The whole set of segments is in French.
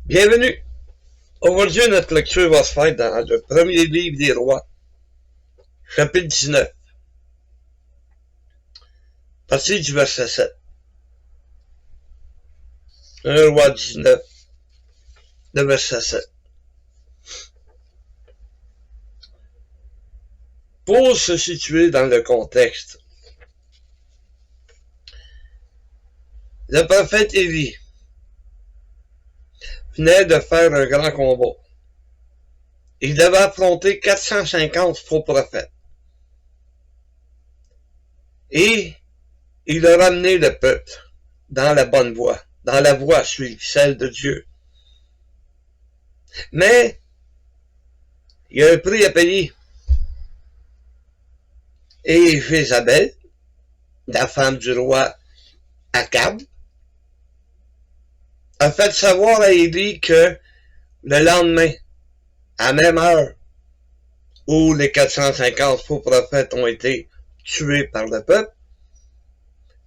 Bienvenue! Aujourd'hui, notre lecture va se faire dans le premier livre des rois, chapitre 19, partie du verset 7. 1 roi 19, le verset 7. Pour se situer dans le contexte, le prophète Élie venait de faire un grand combat. Il devait affronter 450 faux prophètes. Et il a ramené le peuple dans la bonne voie, dans la voie à suivre, celle de Dieu. Mais il y a un prix à payer. Et Jézabel, la femme du roi Akab, a fait savoir à Élie que le lendemain, à la même heure où les 450 faux prophètes ont été tués par le peuple,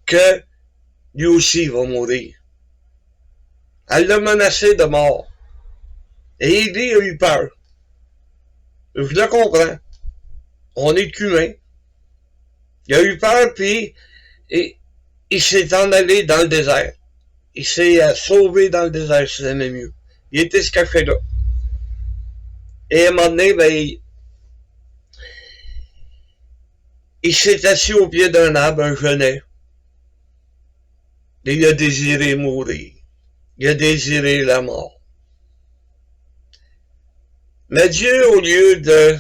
que lui aussi va mourir. Elle l'a menacé de mort. Et Élie a eu peur. Je le comprends. On est humain. Il a eu peur, puis il s'est en allé dans le désert. Il s'est sauvé dans le désert, si c'était mieux. Il était se cacher là. Et à un moment donné, il s'est assis au pied d'un arbre, un genêt. Et il a désiré mourir. Il a désiré la mort. Mais Dieu, au lieu de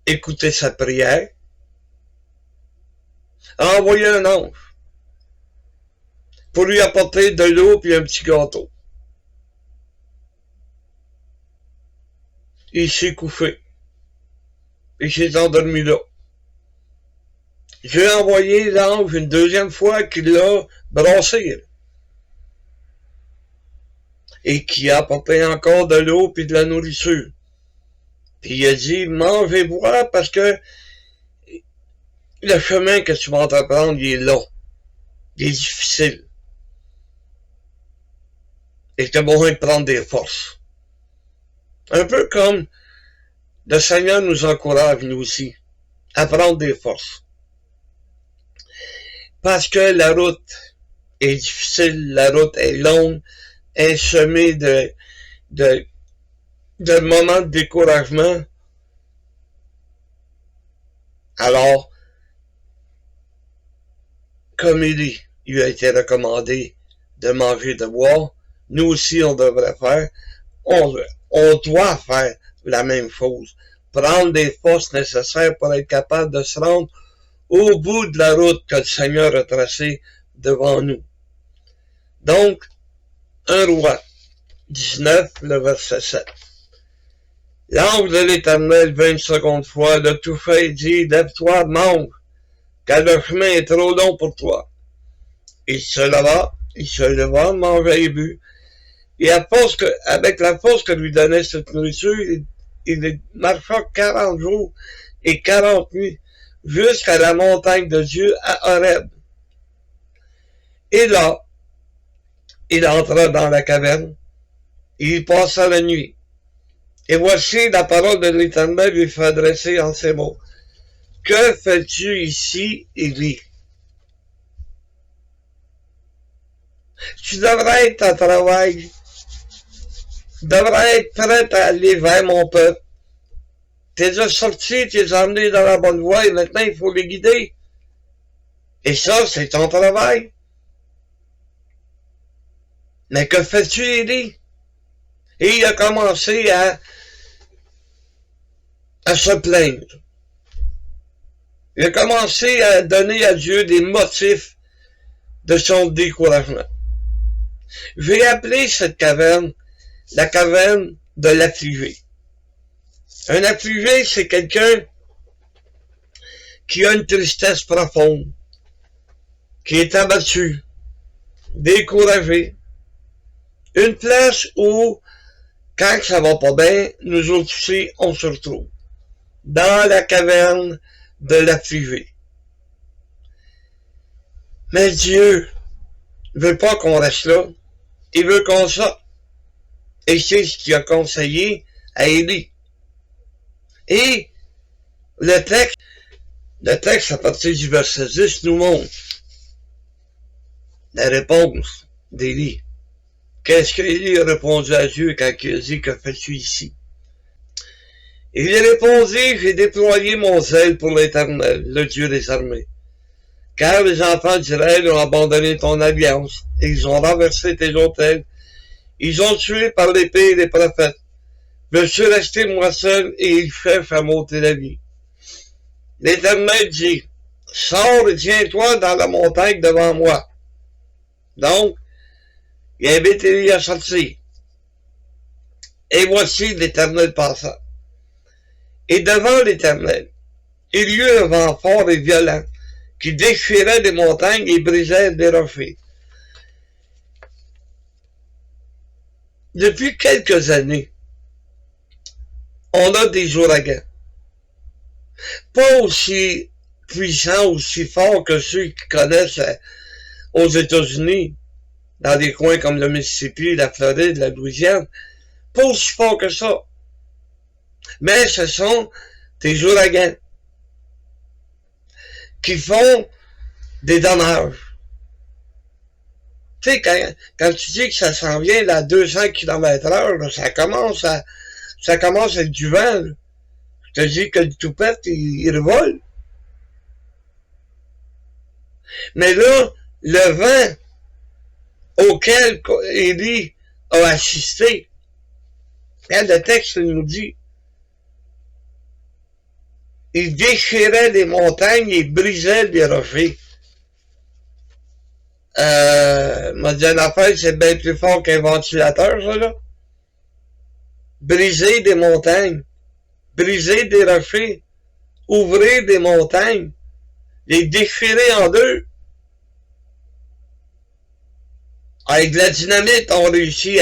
écouter sa prière, a envoyé un ange pour lui apporter de l'eau puis un petit gâteau. Il s'est couché. Il s'est endormi là. J'ai envoyé l'ange une deuxième fois qui l'a brassé. Et qui a apporté encore de l'eau puis de la nourriture. Puis il a dit, mange et bois parce que le chemin que tu vas entreprendre, il est long. Il est difficile. Et tu as besoin de prendre des forces. Un peu comme le Seigneur nous encourage, nous aussi, à prendre des forces. Parce que la route est difficile, la route est longue, est semée de moments de découragement. Alors, comme il a été recommandé de manger, de boire, nous aussi on devrait faire, on doit faire la même chose. Prendre des forces nécessaires pour être capable de se rendre au bout de la route que le Seigneur a tracée devant nous. Donc, 1 roi 19, le verset 7. L'ange de l'Éternel vint une seconde fois, le toucha et dit, lève-toi, mange, car le chemin est trop long pour toi. Il se leva, mangea et but. Et avec la force que lui donnait cette nourriture, il marcha 40 jours et 40 nuits jusqu'à la montagne de Dieu à Horeb. Et là, il entra dans la caverne, et il passa la nuit. Et voici la parole de l'Éternel lui fut adressée en ces mots. Que fais-tu ici, Élie? Tu devrais être à travail. Tu devrais être prêt à aller vers mon peuple. T'es déjà sorti, t'es emmené dans la bonne voie et maintenant il faut les guider. Et ça, c'est ton travail. Mais que fais-tu, Élie? Et il a commencé à se plaindre. Il a commencé à donner à Dieu des motifs de son découragement. J'ai appelé cette caverne la caverne de l'affligé. Un affligé, c'est quelqu'un qui a une tristesse profonde, qui est abattu, découragé. Une place où, quand ça va pas bien, nous autres aussi, on se retrouve. Dans la caverne de l'affligé. Mais Dieu veut pas qu'on reste là. Il veut qu'on sorte. Et c'est ce qu'il a conseillé à Élie. Et le texte à partir du verset 10 nous montre la réponse d'Élie. Qu'est-ce qu'Élie a répondu à Dieu quand il a dit que fais-tu ici? Il lui répondit, j'ai déployé mon zèle pour l'Éternel, le Dieu des armées. Car les enfants d'Israël ont abandonné ton alliance, et ils ont renversé tes autels. Ils ont tué par l'épée les prophètes. Je suis resté moi seul, et ils cherchent à m'ôter la vie. L'Éternel dit, sors et tiens-toi dans la montagne devant moi. Donc, il invite Élie à sortir. Et voici l'Éternel passa. Et devant l'Éternel, il y eut un vent fort et violent, qui déchirait des montagnes et brisait des rochers. Depuis quelques années, on a des ouragans. Pas aussi puissants, aussi forts que ceux qui connaissent aux États-Unis, dans des coins comme le Mississippi, la Floride, la Louisiane. Pas aussi forts que ça. Mais ce sont des ouragans qui font des dommages. Tu sais, quand tu dis que ça s'en vient à 200 km/h, ça commence à être du vent. Là. Je te dis que le toupette, il revole. Mais là, le vent auquel Élie a assisté, le texte nous dit, il déchirait les montagnes et brisait les rochers. M'a dit une affaire, c'est bien plus fort qu'un ventilateur, ça, là. Briser des montagnes, briser des rochers, ouvrir des montagnes, les déchirer en deux. Avec de la dynamite, on réussit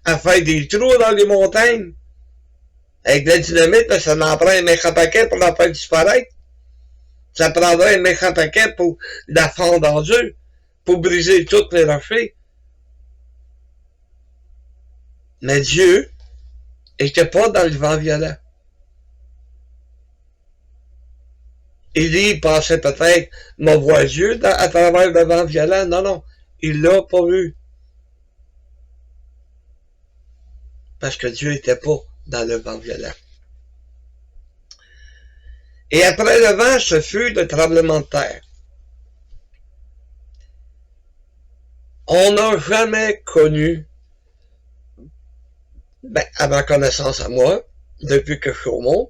à faire des trous dans les montagnes. Avec de la dynamite, ça en prend un méchant paquet pour la faire disparaître. Ça prendrait un méchant paquet pour la fendre en deux, pour briser toutes les rochers. Mais Dieu était pas dans le vent violent. Élie pensait peut-être, m'a voir Dieu à travers le vent violent. Non, non, il l'a pas vu. Parce que Dieu était pas dans le vent violent. Et après le vent, ce fut le tremblement de terre. On n'a jamais connu, à ma connaissance à moi, depuis que je suis au monde,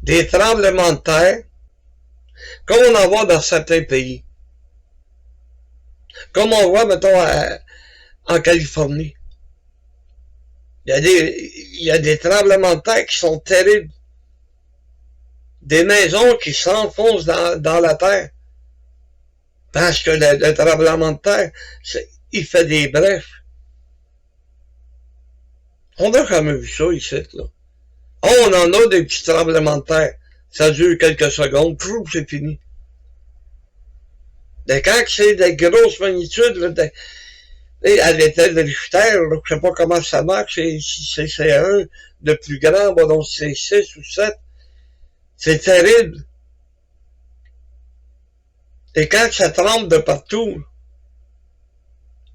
des tremblements de terre comme on en voit dans certains pays. Comme on voit, mettons, en Californie. Il y a des tremblements de terre qui sont terribles. Des maisons qui s'enfoncent dans la terre. Parce que le tremblement de terre, il fait des brèches. On n'a jamais vu ça ici, là. On en a des petits tremblements de terre. Ça dure quelques secondes, pouf, c'est fini. Mais quand c'est de grosses magnitudes, à l'échelle de Richter, je sais pas comment ça marche, si c'est un de plus grand, bon, donc c'est 6 ou 7. C'est terrible. Et quand ça tremble de partout,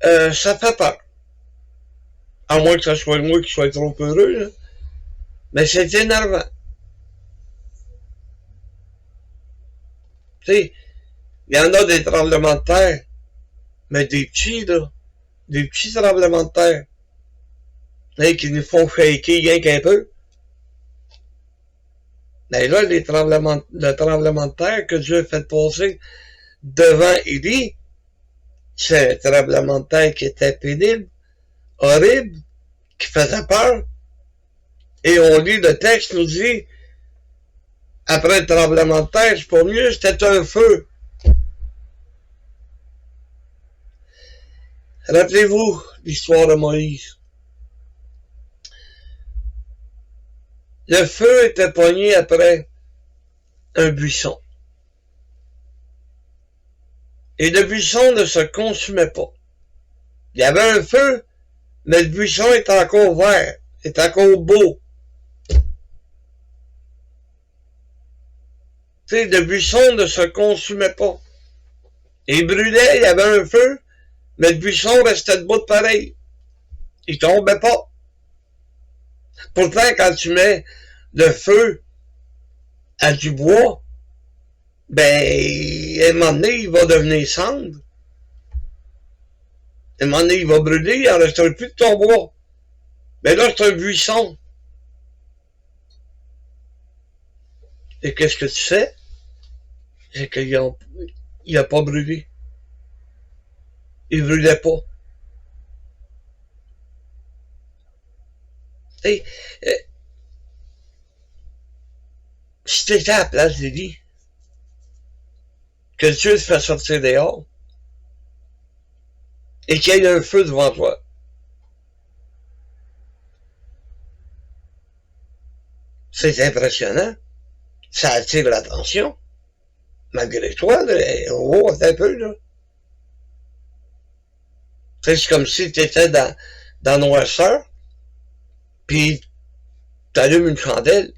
ça fait peur. À moins que ce soit moi qui soit trop heureux, là. Mais c'est énervant. Tu sais, il y en a des tremblements de terre, mais des petits, là. Des petits tremblements de terre. Qui nous font shaker rien qu'un peu. Mais là, le tremblement de terre que Dieu a fait passer devant Élie, c'est un tremblement de terre qui était pénible, horrible, qui faisait peur. Et on lit le texte, nous dit, après le tremblement de terre, c'est pas mieux, c'était un feu. Rappelez-vous l'histoire de Moïse. Le feu était pogné après un buisson. Et le buisson ne se consumait pas. Il y avait un feu, Mais le buisson est encore vert, est encore beau. Tu sais, le buisson ne se consumait pas. Il brûlait, il y avait un feu, mais le buisson restait debout pareil. Il tombait pas. Pourtant, quand tu mets le feu à du bois, ben, à un moment donné, il va devenir cendre. À un moment donné, il va brûler, il n'en restera plus de ton bois. Mais là, c'est un buisson. Et qu'est-ce que tu sais? C'est qu'il n'a pas brûlé. Il brûlait pas. Et, si tu étais à la place d'Élie, que Dieu te fait sortir dehors, et qu'il y ait un feu devant toi, c'est impressionnant. Ça attire l'attention. Malgré toi, là, oh, un peu, là. C'est comme si tu étais dans noirceur, puis tu allumes une chandelle.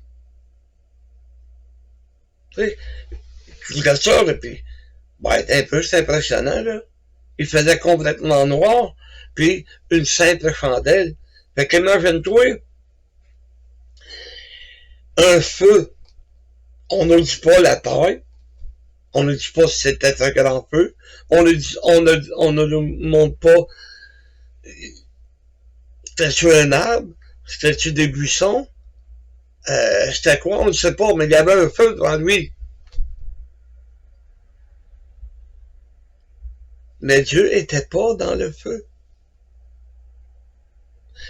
Tu sais, tu regardes ça, là, puis, ben, un peu, c'est impressionnant, là. Il faisait complètement noir, puis une simple chandelle. Fait qu'imagine-toi, un feu, on ne dit pas la taille, on ne dit pas si c'était un grand feu, on ne nous montre pas, c'était-tu un arbre, c'était-tu des buissons, c'était quoi, on ne sait pas, mais il y avait un feu devant lui. Mais Dieu était pas dans le feu.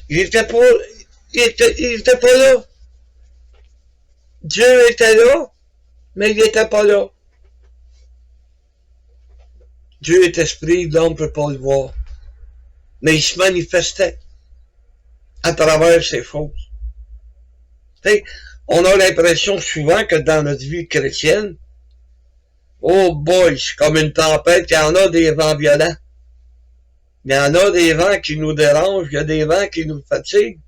Il était pas là. Dieu était là, mais il n'était pas là. Dieu est esprit, l'homme ne peut pas le voir. Mais il se manifestait à travers ces choses. T'sais, on a l'impression souvent que dans notre vie chrétienne, oh boy, c'est comme une tempête, il y en a des vents violents. Il y en a des vents qui nous dérangent, il y a des vents qui nous fatiguent.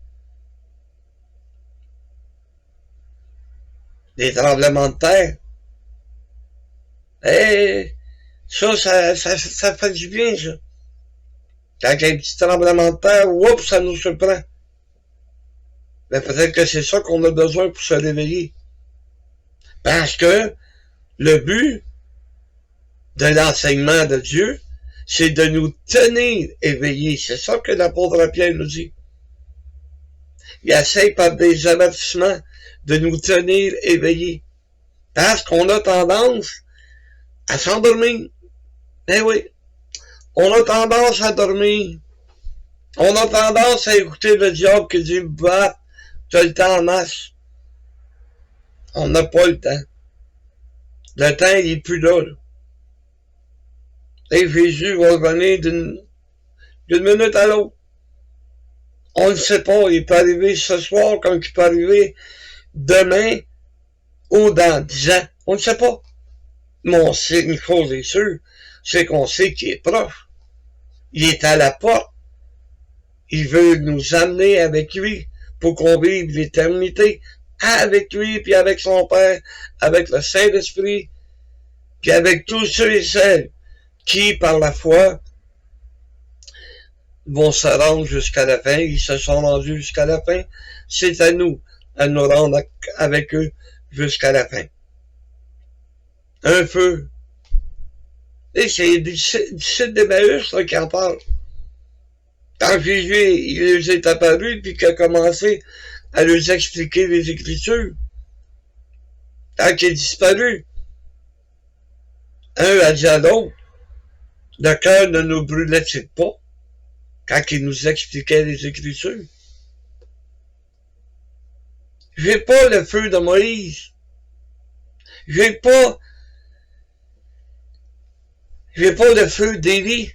Des tremblements de terre. Et ça fait du bien, ça. Quand il y a un petit tremblement de terre, oups, ça nous surprend. Mais peut-être que c'est ça qu'on a besoin pour se réveiller. Parce que le but de l'enseignement de Dieu, c'est de nous tenir éveillés. C'est ça que l'apôtre Pierre nous dit. Il essaie par des avertissements de nous tenir éveillés. Parce qu'on a tendance à s'endormir. Eh oui. On a tendance à dormir. On a tendance à écouter le diable qui dit, bah, tu as le temps en masse. On n'a pas le temps. Le temps, il n'est plus là, là. Et Jésus va revenir d'une minute à l'autre. On ne sait pas, il peut arriver ce soir comme il peut arriver demain ou dans 10 ans. On ne sait pas. Mais on sait une chose est sûre, c'est qu'on sait qu'il est proche. Il est à la porte. Il veut nous amener avec lui pour qu'on vive l'éternité avec lui, puis avec son Père, avec le Saint-Esprit, puis avec tous ceux et celles qui, par la foi, vont se rendre jusqu'à la fin. Ils se sont rendus jusqu'à la fin. C'est à nous rendre avec eux jusqu'à la fin. Un feu. Et c'est du site d'Emmaüs qui en parle. Quand Jésus il les est apparu, puis qu'il a commencé à leur expliquer les Écritures, quand il est disparu, un a dit à l'autre, le cœur ne nous brûlait-il pas quand il nous expliquait les Écritures? J'ai pas le feu de Moïse. J'ai pas le feu d'Élie.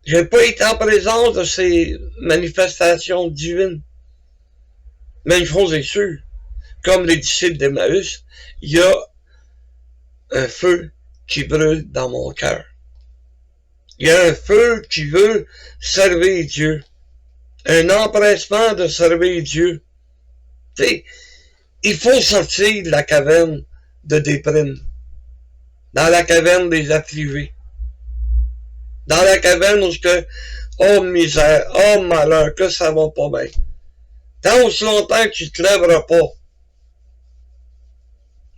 J'ai pas été en présence de ces manifestations divines. Mais une chose est sûre, comme les disciples d'Emmaüs, il y a un feu qui brûle dans mon cœur. Il y a un feu qui veut servir Dieu. un empressement de servir Dieu. Tu sais, il faut sortir de la caverne de déprime, dans la caverne des affligés, dans la caverne où oh misère, oh malheur, que ça va pas bien. Tant aussi longtemps que tu te lèveras pas,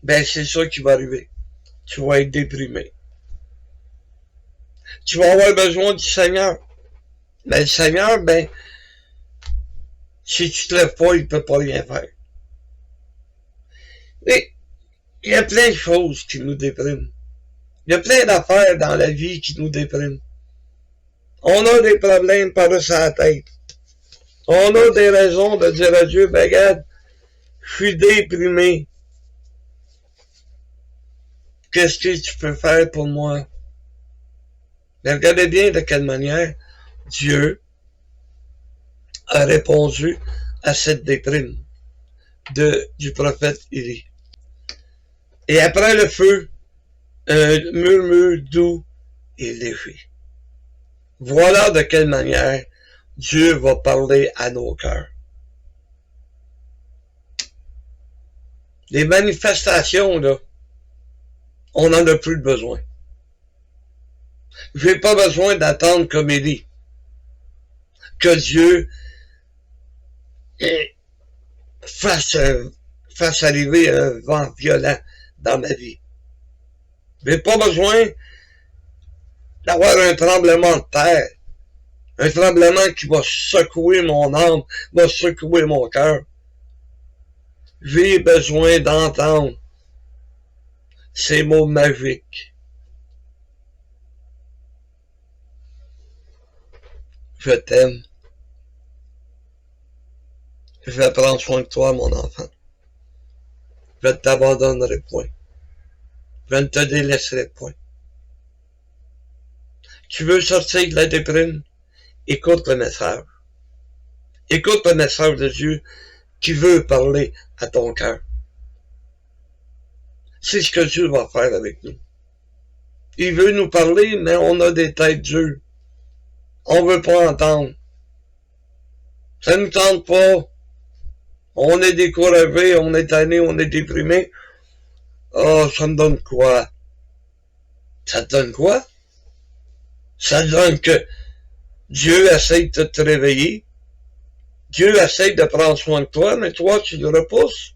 ben c'est ça qui va arriver. Tu vas être déprimé. Tu vas avoir besoin du Seigneur. Mais le Seigneur, ben, si tu te lèves pas, il peut pas rien faire. Et il y a plein de choses qui nous dépriment. Il y a plein d'affaires dans la vie qui nous dépriment. On a des problèmes par-dessus la tête. On a des raisons de dire à Dieu, ben regarde, je suis déprimé. Qu'est-ce que tu peux faire pour moi? Mais regardez bien de quelle manière Dieu a répondu à cette déprime du prophète Élie. Et après le feu, un murmure doux et léger. Voilà de quelle manière Dieu va parler à nos cœurs. Les manifestations, là, on n'en a plus besoin. J'ai pas besoin d'attendre comme Élie que Dieu fasse arriver un vent violent dans ma vie. J'ai pas besoin d'avoir un tremblement de terre, un tremblement qui va secouer mon âme, va secouer mon cœur. J'ai besoin d'entendre ces mots magiques. Je t'aime. Je vais prendre soin de toi, mon enfant. Je ne t'abandonnerai point. Je ne te délaisserai point. Tu veux sortir de la déprime? Écoute le message. Écoute le message de Dieu qui veut parler à ton cœur. C'est ce que Dieu va faire avec nous. Il veut nous parler, mais on a des têtes dures. On veut pas entendre. Ça nous tente pas. On est découragé, on est tanné, on est déprimé. Oh, ça me donne quoi? Ça te donne quoi? Ça te donne que Dieu essaie de te réveiller. Dieu essaie de prendre soin de toi, mais toi, tu le repousses.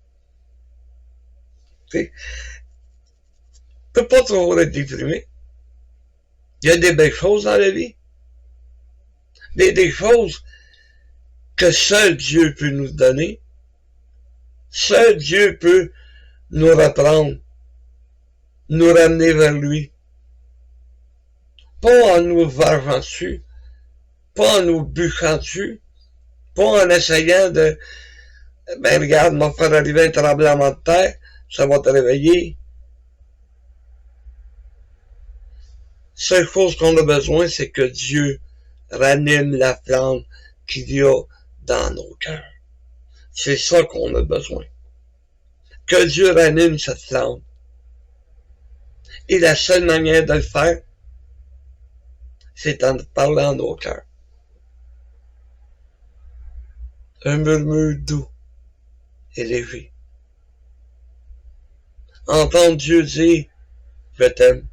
Tu peux pas toujours être déprimé. Il y a des belles choses dans la vie. Des choses que seul Dieu peut nous donner. Seul Dieu peut nous reprendre, nous ramener vers lui. Pas en nous vargeant dessus, pas en nous bûchant dessus, pas en essayant de, ben regarde, m'a faire arriver un tremblement de terre, ça va te réveiller. Seule chose qu'on a besoin, c'est que Dieu ranime la flamme qu'il y a dans nos cœurs. C'est ça qu'on a besoin. Que Dieu ranime cette flamme. Et la seule manière de le faire, c'est en parlant à nos cœurs. Un murmure doux et léger. Entendre Dieu dire, je t'aime.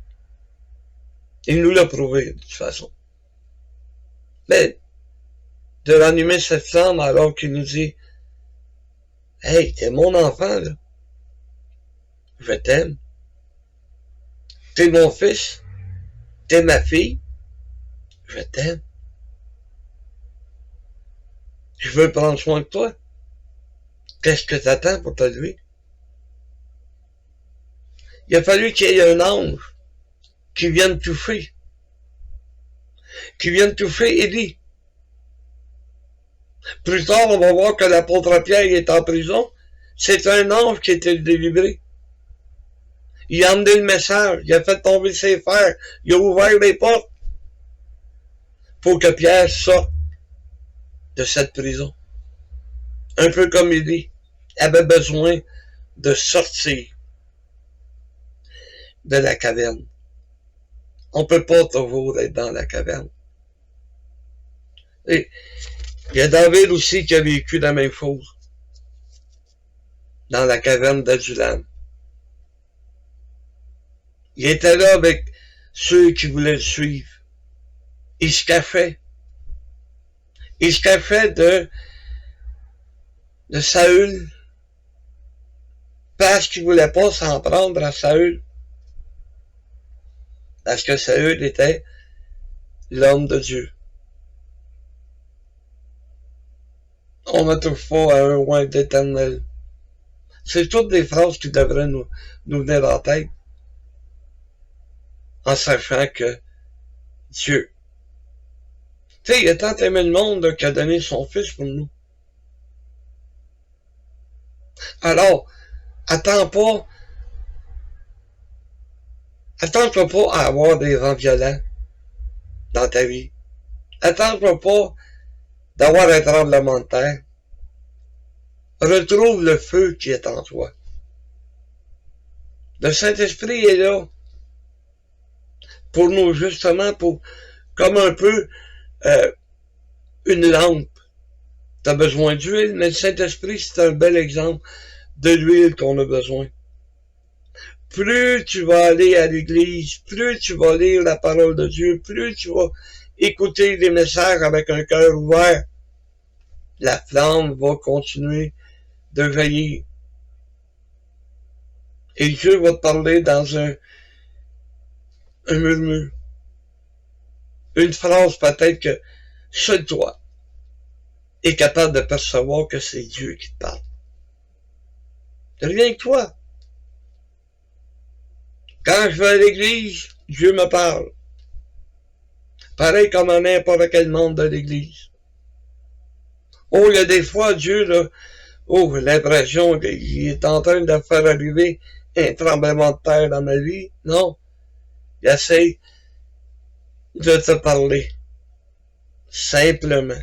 Il nous l'a prouvé, de toute façon. Mais, de ranimer cette flamme alors qu'il nous dit, hey, t'es mon enfant, là. Je t'aime. T'es mon fils. T'es ma fille. Je t'aime. Je veux prendre soin de toi. Qu'est-ce que t'attends pour te lever? Il a fallu qu'il y ait un ange qui vienne toucher. Qui vienne toucher Élie. Plus tard, on va voir que l'apôtre Pierre est en prison. C'est un ange qui a été délivré. Il a emmené le message. Il a fait tomber ses fers. Il a ouvert les portes pour que Pierre sorte de cette prison. Un peu comme Élie avait besoin de sortir de la caverne. On peut pas toujours être dans la caverne. Et Il y a David aussi qui a vécu la même chose. Dans la caverne d'Adulam. Il était là avec ceux qui voulaient le suivre. Il se cachait. Il se cachait de Saül parce qu'il voulait pas s'en prendre à Saül. Parce que Saül était l'homme de Dieu. On ne trouve pas à un roi d'éternel. C'est toutes des phrases qui devraient nous venir en tête. En sachant que Dieu. Tu sais, il a tant aimé le monde qu'il a donné son fils pour nous. Alors, attends-toi pas à avoir des vents violents dans ta vie. Attends-toi pas d'avoir un tremblement de terre. Retrouve le feu qui est en toi. Le Saint-Esprit est là pour nous, justement, comme un peu une lampe. Tu as besoin d'huile, mais le Saint-Esprit, c'est un bel exemple de l'huile qu'on a besoin. Plus tu vas aller à l'église, plus tu vas lire la parole de Dieu, plus tu vas écouter les messages avec un cœur ouvert, la flamme va continuer de veiller. Et Dieu va te parler dans un murmure. Une phrase peut-être que seul toi est capable de percevoir que c'est Dieu qui te parle. Rien que toi. Quand je vais à l'église, Dieu me parle. Pareil comme à n'importe quel membre de l'église. Oh, il y a des fois, Dieu, là, l'impression qu'il est en train de faire arriver un tremblement de terre dans ma vie. Non. Il essaie de te parler. Simplement.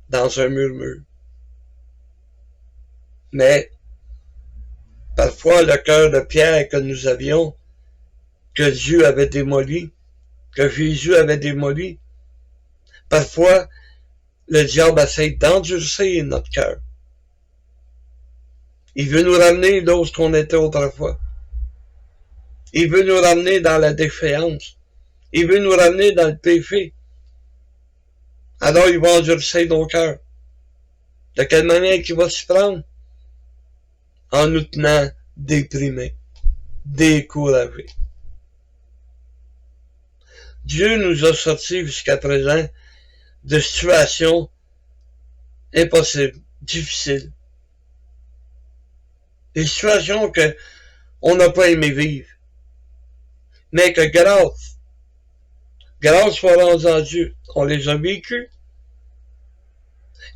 Dans un murmure. Mais, parfois, le cœur de pierre que nous avions, que Dieu avait démoli, que Jésus avait démoli, parfois, le diable essaie d'endurcir notre cœur. Il veut nous ramener là où on était autrefois. Il veut nous ramener dans la défaillance. Il veut nous ramener dans le péché. Alors il va endurcir nos cœurs. De quelle manière qu'il va s'y prendre? En nous tenant déprimés, découragés. Dieu nous a sortis jusqu'à présent de situations impossibles, difficiles. Des situations que on n'a pas aimé vivre. Mais que grâce soit rendue à Dieu, on les a vécues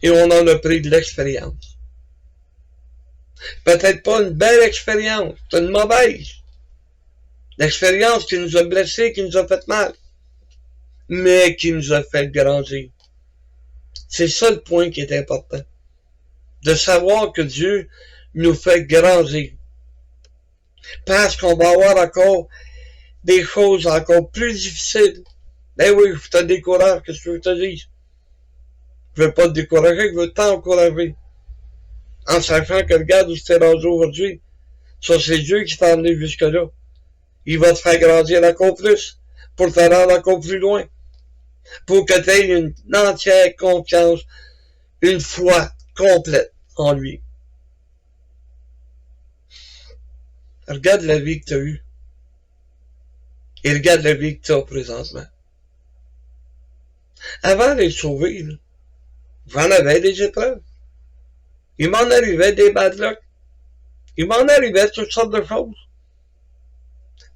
et on en a pris de l'expérience. Peut-être pas une belle expérience, c'est une mauvaise. L'expérience qui nous a blessés, qui nous a fait mal, mais qui nous a fait grandir. C'est ça le point qui est important. De savoir que Dieu nous fait grandir. Parce qu'on va avoir encore des choses encore plus difficiles. Ben oui, je te décourage, qu'est-ce que je veux te dire? Je veux pas te décourager, je veux t'encourager. En sachant que regarde où tu t'es rendu aujourd'hui. Ça, c'est Dieu qui t'a emmené jusque-là. Il va te faire grandir encore plus, pour te rendre encore plus loin. Pour que tu aies une entière confiance, une foi complète en lui. Regarde la vie que tu as eue. Et regarde la vie que tu as présentement. Avant d'être sauvé, j'en avais des épreuves. Il m'en arrivait des bad luck. Il m'en arrivait toutes sortes de choses.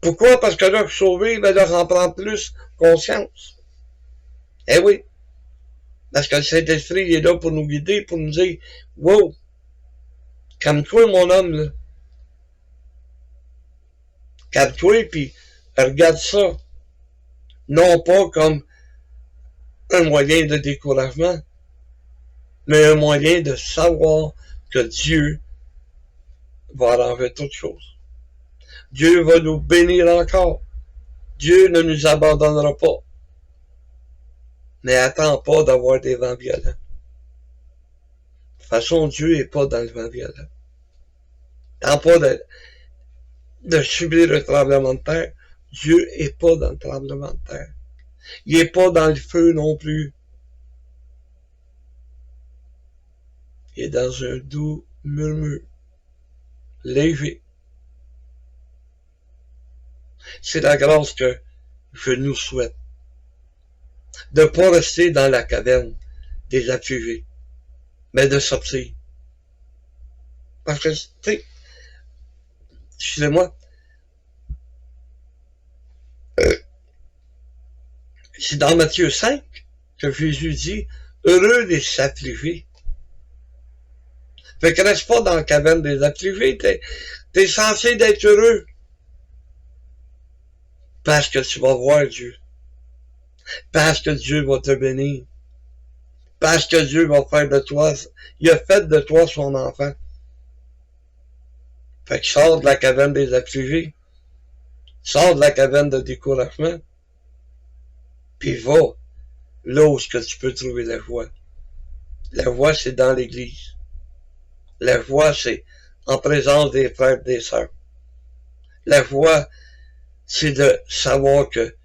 Pourquoi? Parce que là, je suis sauvé, ben là, j'en prends plus conscience. Eh oui. Parce que le Saint-Esprit est là pour nous guider, pour nous dire, wow, calme-toi, mon homme, là. Calme-toi, puis regarde ça. Non pas comme un moyen de découragement, mais un moyen de savoir que Dieu va arranger toutes choses. Dieu va nous bénir encore. Dieu ne nous abandonnera pas. Mais attends pas d'avoir des vents violents. toute façon, Dieu n'est pas dans le vent violent. Dans pas de subir le tremblement de terre, Dieu n'est pas dans le tremblement de terre. Il n'est pas dans le feu non plus. Il est dans un doux murmure, léger. C'est la grâce que je nous souhaite. De ne pas rester dans la caverne des affligés, mais de sortir. Parce que, tu sais, excusez-moi, c'est dans Matthieu 5 que Jésus dit, heureux les affligés. Fait que reste pas dans la caverne des affligés, t'es censé d'être heureux. Parce que tu vas voir Dieu. Parce que Dieu va te bénir. Parce que Dieu va faire de toi, il a fait de toi son enfant. Fait que sors de la caverne des affligés. Sors de la caverne de découragement. Puis va là où que tu peux trouver la joie. La joie, c'est dans l'église. La joie, c'est en présence des frères et des sœurs. La joie, c'est de savoir que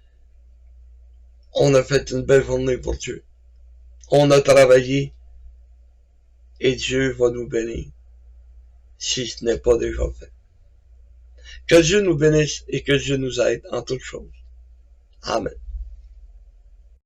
on a fait une belle journée pour Dieu. On a travaillé et Dieu va nous bénir si ce n'est pas déjà fait. Que Dieu nous bénisse et que Dieu nous aide en toutes choses. Amen.